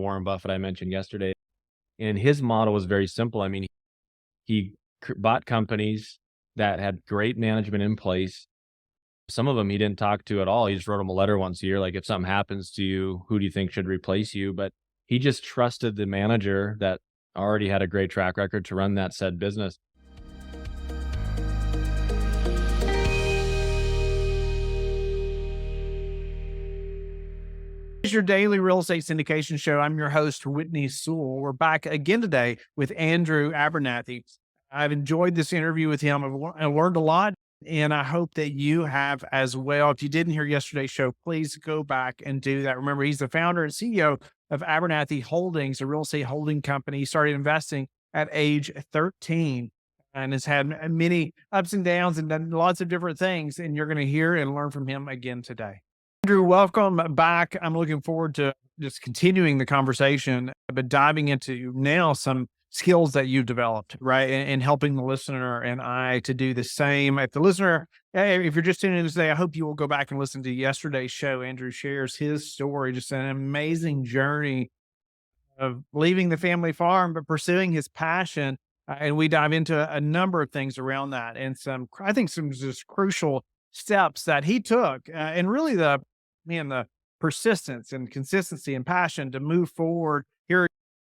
Warren Buffett I mentioned yesterday, and his model was very simple. I mean, he bought companies that had great management in place. Some of them he didn't talk to at all. He just wrote them a letter once a year, like, if something happens to you, who do you think should replace you? But he just trusted the manager that already had a great track record to run that said business. It's your daily real estate syndication show. I'm your host, Whitney Sewell. We're back again today with Andrew Abernathey. I've enjoyed this interview with him. I've learned a lot, and I hope that you have as well. If you didn't hear yesterday's show, please go back and do that. Remember, he's the founder and CEO of Abernathy Holdings, a real estate holding company. He started investing at age 13 and has had many ups and downs and done lots of different things. And you're going to hear and learn from him again today. Andrew, welcome back. I'm looking forward to just continuing the conversation, but diving into now some skills that you've developed, right? And helping the listener and I to do the same. If the listener, hey, if you're just tuning in today, I hope you will go back and listen to yesterday's show. Andrew shares his story, just an amazing journey of leaving the family farm, but pursuing his passion. And we dive into a number of things around that and I think some just crucial steps that he took and really the persistence and consistency and passion to move forward here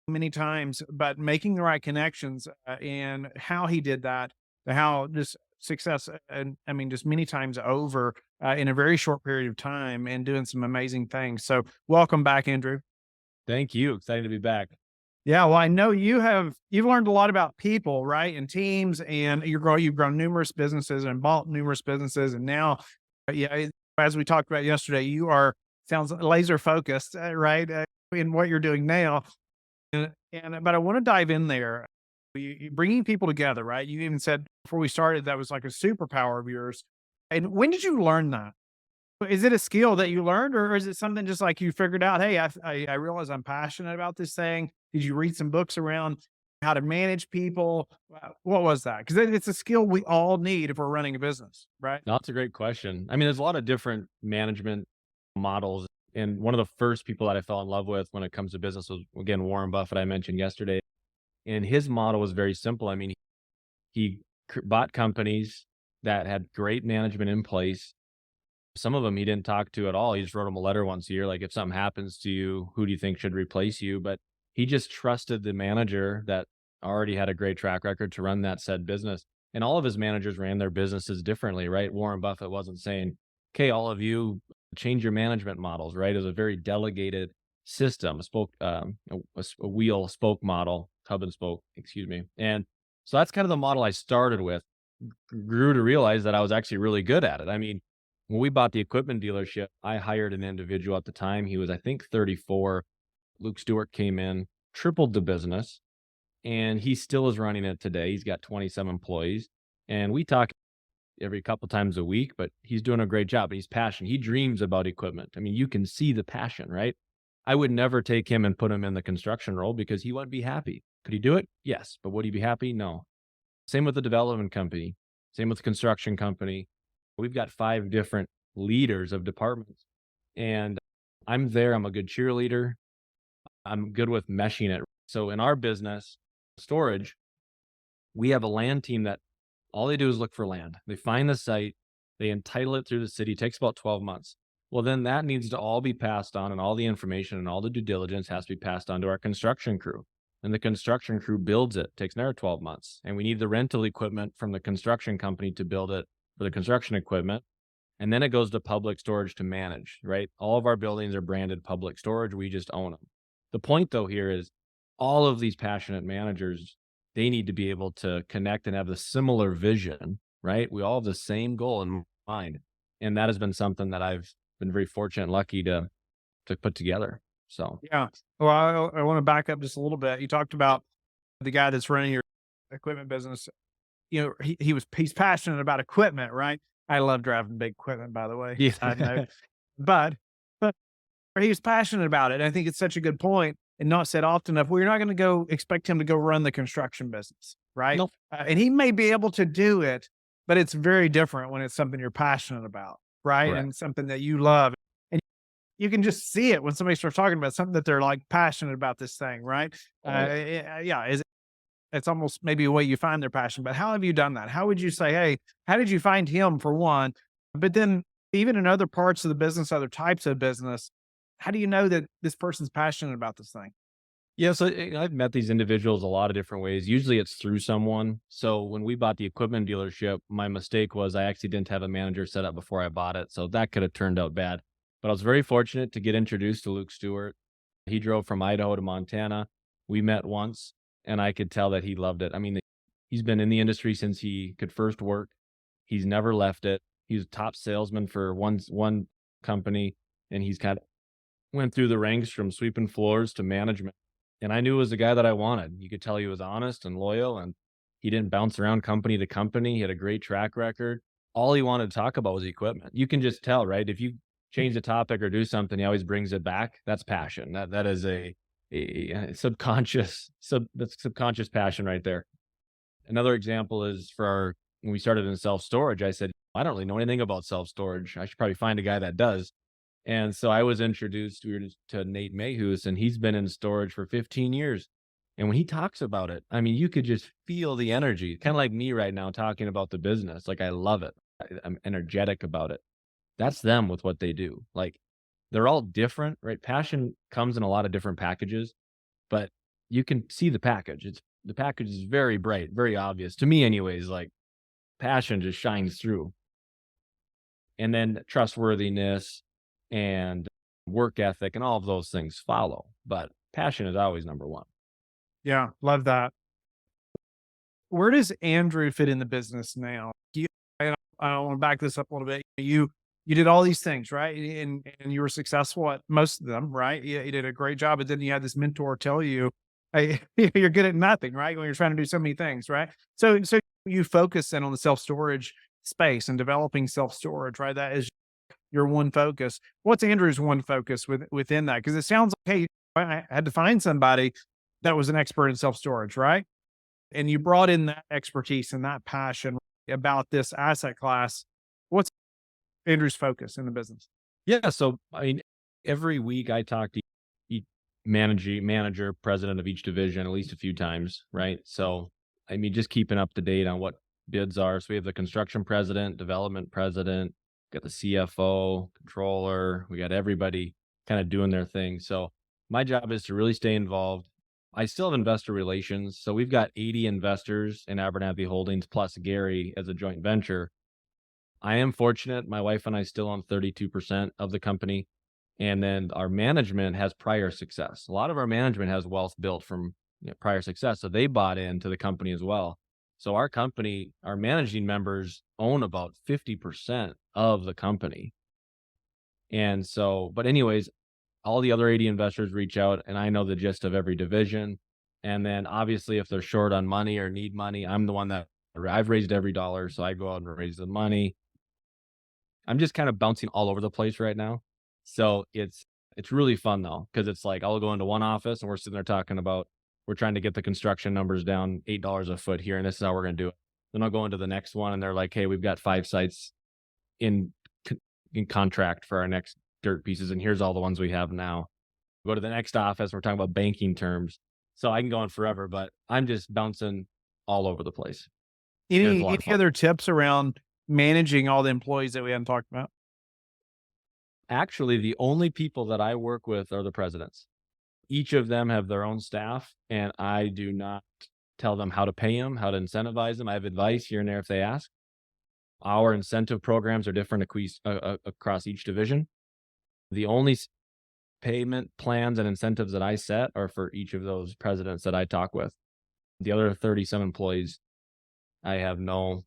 many times, but making the right connections and how he did that, how just success, and just many times over in a very short period of time and doing some amazing things. So welcome back, Andrew. Thank you. Excited to be back. Yeah, well, I know you've learned a lot about people, right? And teams, and you've grown numerous businesses and bought numerous businesses. And now, yeah, as we talked about yesterday, sounds laser focused, right? In what you're doing now. But I want to dive in there. You bringing people together, right? You even said before we started that was like a superpower of yours. And when did you learn that? Is it a skill that you learned, or is it something just like you figured out? Hey, I realize I'm passionate about this thing. Did you read some books around how to manage people? What was that? Because it's a skill we all need if we're running a business, right? No, that's a great question. I mean, there's a lot of different management models. And one of the first people that I fell in love with when it comes to business was, again, Warren Buffett I mentioned yesterday. And his model was very simple. I mean, he bought companies that had great management in place. Some of them he didn't talk to at all. He just wrote them a letter once a year, like, if something happens to you, who do you think should replace you? But he just trusted the manager that already had a great track record to run that said business. And all of his managers ran their businesses differently, right? Warren Buffett wasn't saying, okay, all of you change your management models, right? It was a very delegated system, a wheel spoke model, hub and spoke, excuse me. And so that's kind of the model I started with. Grew to realize that I was actually really good at it. I mean, when we bought the equipment dealership, I hired an individual at the time. He was, I think, 34. Luke Stewart came in, tripled the business, and he still is running it today. He's got 27 employees, and we talk every couple times a week, but he's doing a great job. He's passionate. He dreams about equipment. I mean, you can see the passion, right? I would never take him and put him in the construction role because he wouldn't be happy. Could he do it? Yes. But would he be happy? No. Same with the development company. Same with the construction company. We've got 5 different leaders of departments, and I'm there. I'm a good cheerleader. I'm good with meshing it. So in our business, storage, we have a land team that all they do is look for land. They find the site, they entitle it through the city. It takes about 12 months. Well, then that needs to all be passed on, and all the information and all the due diligence has to be passed on to our construction crew. And the construction crew builds it. It takes another 12 months. And we need the rental equipment from the construction company to build it for the construction equipment. And then it goes to public storage to manage, right? All of our buildings are branded public storage. We just own them. The point, though, here is all of these passionate managers, they need to be able to connect and have the similar vision, right? We all have the same goal in mind. And that has been something that I've been very fortunate and lucky to put together. So, Yeah. Well, I want to back up just a little bit. You talked about the guy that's running your equipment business. You know, he's passionate about equipment, right? I love driving big equipment, by the way. yeah. Side note. But he was passionate about it. I think it's such a good point and not said often enough. We're not going to go expect him to go run the construction business, right? Nope. And he may be able to do it, but it's very different when it's something you're passionate about, right? Correct. And something that you love. And you can just see it when somebody starts talking about something that they're like passionate about this thing, right? Right. Yeah, it's almost maybe a way you find their passion. But how have you done that? How would you say, hey, how did you find him for one? But then even in other parts of the business, other types of business, how do you know that this person's passionate about this thing? Yeah, so I've met these individuals a lot of different ways. Usually it's through someone. So when we bought the equipment dealership, my mistake was I actually didn't have a manager set up before I bought it. So that could have turned out bad. But I was very fortunate to get introduced to Luke Stewart. He drove from Idaho to Montana. We met once and I could tell that he loved it. I mean, he's been in the industry since he could first work. He's never left it. He's a top salesman for one company and he's kind of went through the ranks from sweeping floors to management, and I knew it was the guy that I wanted. You could tell he was honest and loyal, and he didn't bounce around company to company. He had a great track record. All he wanted to talk about was equipment. You can just tell, right? If you change the topic or do something, he always brings it back. That's passion. That is a subconscious that's subconscious passion right there. Another example is for our when we started in self storage. I said I don't really know anything about self storage. I should probably find a guy that does. And so I was introduced to Nate Mayhews, and he's been in storage for 15 years. And when he talks about it, I mean, you could just feel the energy, kind of like me right now talking about the business. Like I love it. I'm energetic about it. That's them with what they do. Like they're all different, right? Passion comes in a lot of different packages, but you can see the package. The package is very bright, very obvious to me, anyways. Like passion just shines through, and then trustworthiness and work ethic and all of those things follow, but passion is always number 1. Yeah, love that. Where does Andrew fit in the business now? I want to back this up a little bit. You did all these things, right? And you were successful at most of them, right? You did a great job, but then you had this mentor tell you, "Hey, you're good at nothing," right? When you're trying to do so many things, right? So you focus in on the self storage space and developing self storage, right? That is your one focus. What's Andrew's one focus within that? Because it sounds like, hey, I had to find somebody that was an expert in self storage, right? And you brought in that expertise and that passion about this asset class. What's Andrew's focus in the business? Yeah, so I mean, every week I talk to each manager, president of each division at least a few times, right? So I mean, just keeping up to date on what bids are. So we have the construction president, development president, got the CFO, controller, we got everybody kind of doing their thing. So my job is to really stay involved. I still have investor relations. So we've got 80 investors in Abernathy Holdings plus Gary as a joint venture. I am fortunate. My wife and I still own 32% of the company. And then our management has prior success. A lot of our management has wealth built from prior success. So they bought into the company as well. So our company, our managing members own about 50% of the company. And so, but anyways, all the other 80 investors reach out and I know the gist of every division. And then obviously if they're short on money or need money, I'm the one that I've raised every dollar. So I go out and raise the money. I'm just kind of bouncing all over the place right now. So it's really fun though, because it's like I'll go into one office and we're sitting there talking about we're trying to get the construction numbers down $8 a foot here, and this is how we're gonna do it. Then I'll go into the next one and they're like, hey, we've got 5 sites in in contract for our next dirt pieces, and here's all the ones we have now. Go to the next office, we're talking about banking terms. So I can go on forever, but I'm just bouncing all over the place. And it's a lot of Any fun. other tips around managing all the employees that we hadn't talked about? Actually, the only people that I work with are the presidents. Each of them have their own staff, and I do not tell them how to pay them, how to incentivize them. I have advice here and there if they ask. Our incentive programs are different across each division. The only payment plans and incentives that I set are for each of those presidents that I talk with. The other 30 some employees, I have no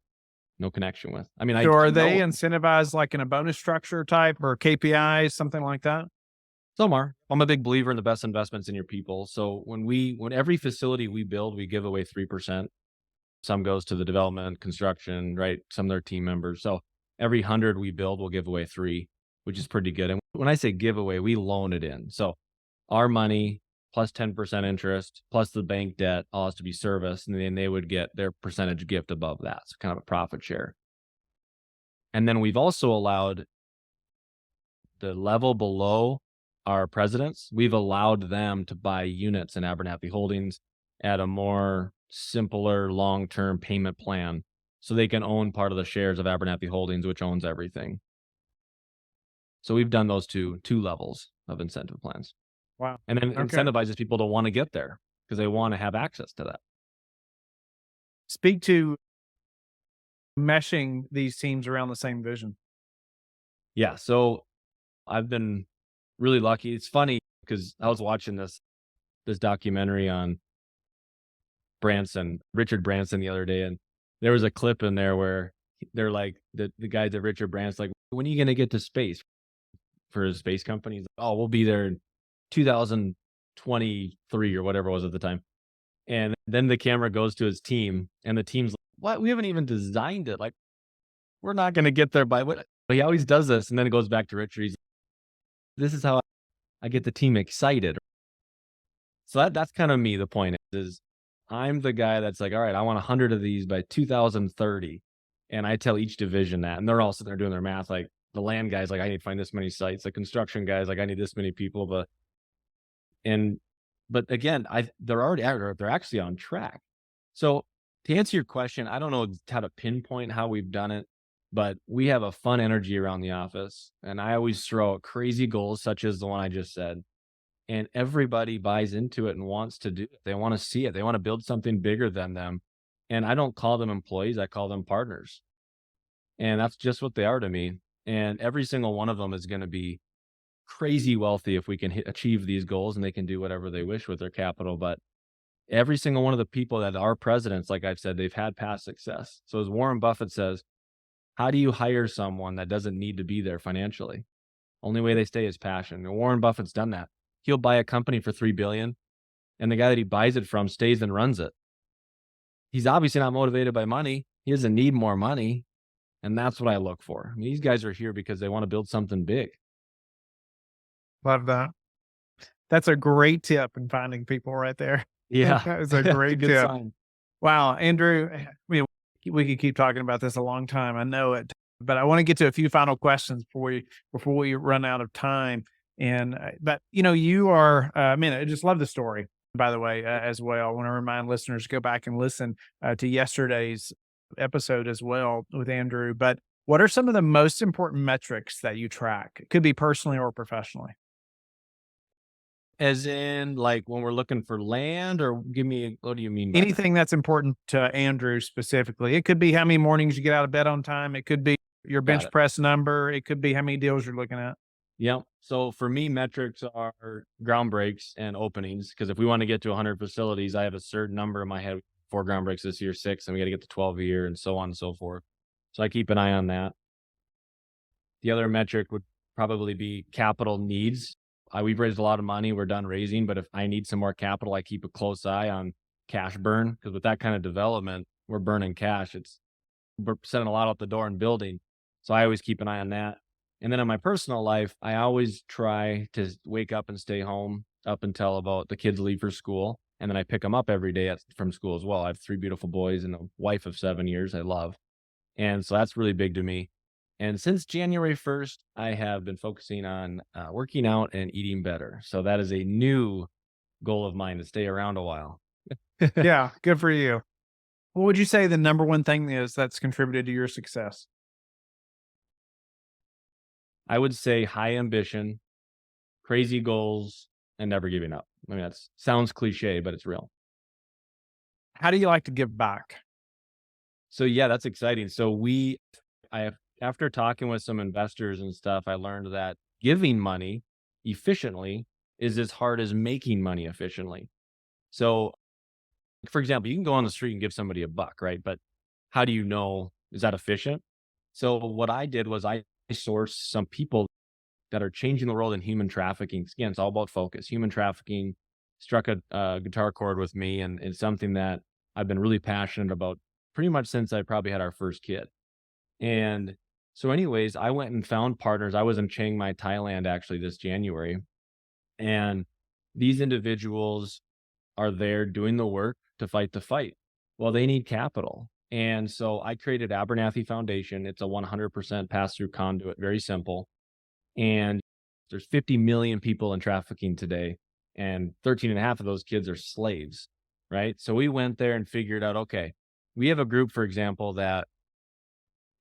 connection with. I mean, So I are they know incentivized like in a bonus structure type or KPIs, something like that? some are. I'm a big believer in the best investments in your people. So when every facility we build, we give away 3%. Some goes to the development, construction, right? Some of their team members. So every 100 we build, we'll give away 3, which is pretty good. And when I say giveaway, we loan it in. So our money plus 10% interest plus the bank debt all has to be serviced, and then they would get their percentage gift above that. So kind of a profit share. And then we've also allowed the level below our presidents, we've allowed them to buy units in Abernathy Holdings at a more simpler long-term payment plan so they can own part of the shares of Abernathy Holdings, which owns everything. So we've done those two levels of incentive plans, Wow. and then Okay. incentivizes people to want to get there because they want to have access to that. Speak to meshing these teams around the same vision. Yeah, so I've been really lucky. It's funny because I was watching this documentary on Richard Branson the other day, and there was a clip in there where they're like the guys at Richard Branson's like, "When are you gonna get to space for his space company?" He's like, "Oh, we'll be there in 2023," or whatever it was at the time. And then the camera goes to his team, and the team's like, "What? We haven't even designed it. Like, we're not gonna get there by what?" But he always does this, and then it goes back to Richard. He's, "This is how I get the team excited." So that's kind of me. The point is I'm the guy that's like, all right, I want 100 of these by 2030. And I tell each division that, and they're all sitting there doing their math. Like the land guys, like I need to find this many sites. The construction guys, like I need this many people. And but again, they're actually on track. So to answer your question, I don't know how to pinpoint how we've done it, but we have a fun energy around the office, and I always throw out crazy goals such as the one I just said, and everybody buys into it and wants to do it. They want to see it. They want to build something bigger than them. And I don't call them employees, I call them partners. And that's just what they are to me. And every single one of them is going to be crazy wealthy if we can achieve these goals, and they can do whatever they wish with their capital. But every single one of the people that are presidents, like I've said, they've had past success. So as Warren Buffett says, how do you hire someone that doesn't need to be there financially? Only way they stay is passion. And Warren Buffett's done that. He'll buy a company for 3 billion, and the guy that he buys it from stays and runs it. He's obviously not motivated by money. He doesn't need more money, and that's what I look for. I mean, these guys are here because they want to build something big. Love that. That's a great tip in finding people right there. Yeah, That is a that's a great good tip. sign. Wow, Andrew, we could keep talking about this a long time. I know it, but I want to get to a few final questions before we run out of time. And but you are, man, I just love the story. By the way, as well, I want to remind listeners to go back and listen to yesterday's episode as well with Andrew. But what are some of the most important metrics that you track? It could be personally or professionally. As in, like when we're looking for land, or what do you mean by that? Anything that's important to Andrew specifically. It could be how many mornings you get out of bed on time. It could be your Got bench it. press number. It could be how many deals you're looking at. Yep. So for me, metrics are ground breaks and openings. Because if we want to get to 100 facilities, I have a certain number in my head: 4 ground breaks this year, 6, and we got to get to 12 a year, and so on and so forth. So I keep an eye on that. The other metric would probably be capital needs. We've raised a lot of money. We're done raising, but if I need some more capital, I keep a close eye on cash burn, because with that kind of development, we're burning cash. We're sending a lot out the door and building. So I always keep an eye on that. And then in my personal life, I always try to wake up and stay home up until about the kids leave for school. And then I pick them up every day from school as well. I have 3 beautiful boys and a wife of 7 years I love. And so that's really big to me. And since January 1st, I have been focusing on working out and eating better. So that is a new goal of mine, to stay around a while. Yeah, good for you. What would you say the number one thing is that's contributed to your success? I would say high ambition, crazy goals, and never giving up. I mean, that sounds cliche, but it's real. How do you like to give back? So yeah, that's exciting. I have, after talking with some investors and stuff, I learned that giving money efficiently is as hard as making money efficiently. So, for example, you can go on the street and give somebody $1, right? But how do you know, is that efficient? So what I did was I sourced some people that are changing the world in human trafficking. Again, it's all about focus. Human trafficking struck a guitar chord with me, and it's something that I've been really passionate about pretty much since I probably had our first kid. And so, anyways, I went and found partners. I was in Chiang Mai, Thailand, actually this January, and these individuals are there doing the work to fight the fight. Well, they need capital. And so I created Abernathy Foundation. It's a 100% pass through conduit, very simple. And There's 50 million people in trafficking today, and 13 and a half of those kids are slaves, right? So we went there and figured out, okay, we have a group, for example, that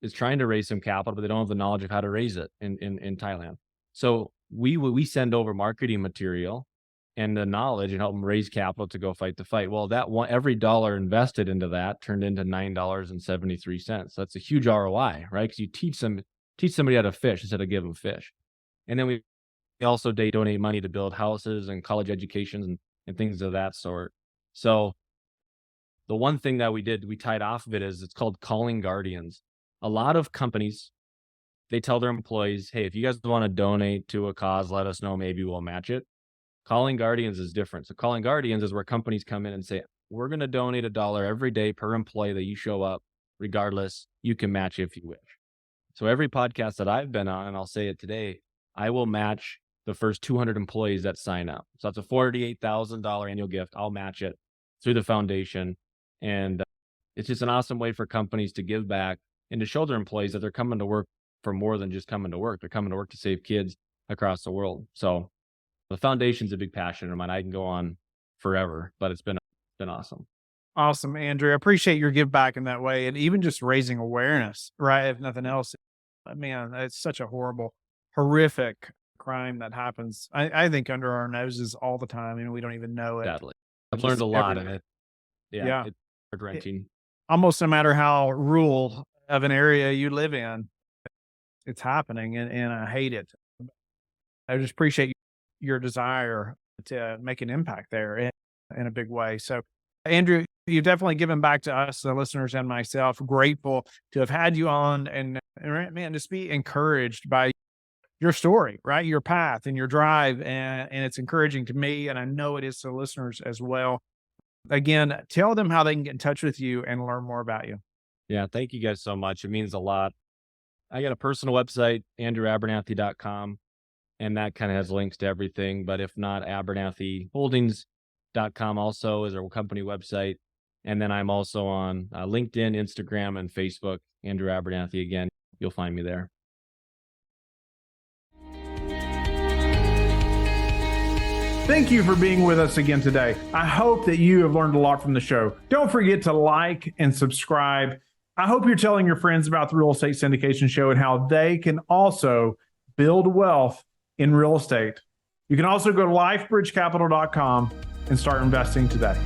is trying to raise some capital, but they don't have the knowledge of how to raise it in Thailand. So we send over marketing material and the knowledge and help them raise capital to go fight the fight. Well, that one, every dollar invested into that turned into $9.73. That's a huge ROI, right? Because you teach somebody how to fish instead of give them fish. And then we also donate money to build houses and college educations and things of that sort. So the one thing that we did, we tied off of it, is it's called calling guardians. A lot of companies, they tell their employees, hey, if you guys want to donate to a cause, let us know, maybe we'll match it. Calling guardians is different. So calling guardians is where companies come in and say, we're going to donate $1 every day per employee that you show up. Regardless, you can match if you wish. So every podcast that I've been on, and I'll say it today, I will match the first 200 employees that sign up. So that's a $48,000 annual gift. I'll match it through the foundation. And it's just an awesome way for companies to give back and to show their employees that they're coming to work for more than just coming to work. They're coming to work to save kids across the world. So the foundation's a big passion of mine. I can go on forever, but it's been awesome. Awesome, Andrew. I appreciate your give back in that way. And even just raising awareness, right? If nothing else, man, it's such a horrific crime that happens. I think under our noses all the time, and we don't even know it. Sadly, I've learned a lot in it. Yeah. It's heart-wrenching. Almost no matter how rural of an area you live in, it's happening, and I hate it. I just appreciate your desire to make an impact there in a big way. So, Andrew, you've definitely given back to us, the listeners, and myself. Grateful to have had you on, and man, just be encouraged by your story, right? Your path and your drive, and it's encouraging to me, and I know it is to listeners as well. Again, tell them how they can get in touch with you and learn more about you. Yeah, thank you guys so much. It means a lot. I got a personal website, andrewabernathy.com, and that kind of has links to everything. But if not, abernathyholdings.com also is our company website. And then I'm also on LinkedIn, Instagram, and Facebook, Andrew Abernathey. Again, you'll find me there. Thank you for being with us again today. I hope that you have learned a lot from the show. Don't forget to like and subscribe. I hope you're telling your friends about the Real Estate Syndication Show and how they can also build wealth in real estate. You can also go to lifebridgecapital.com and start investing today.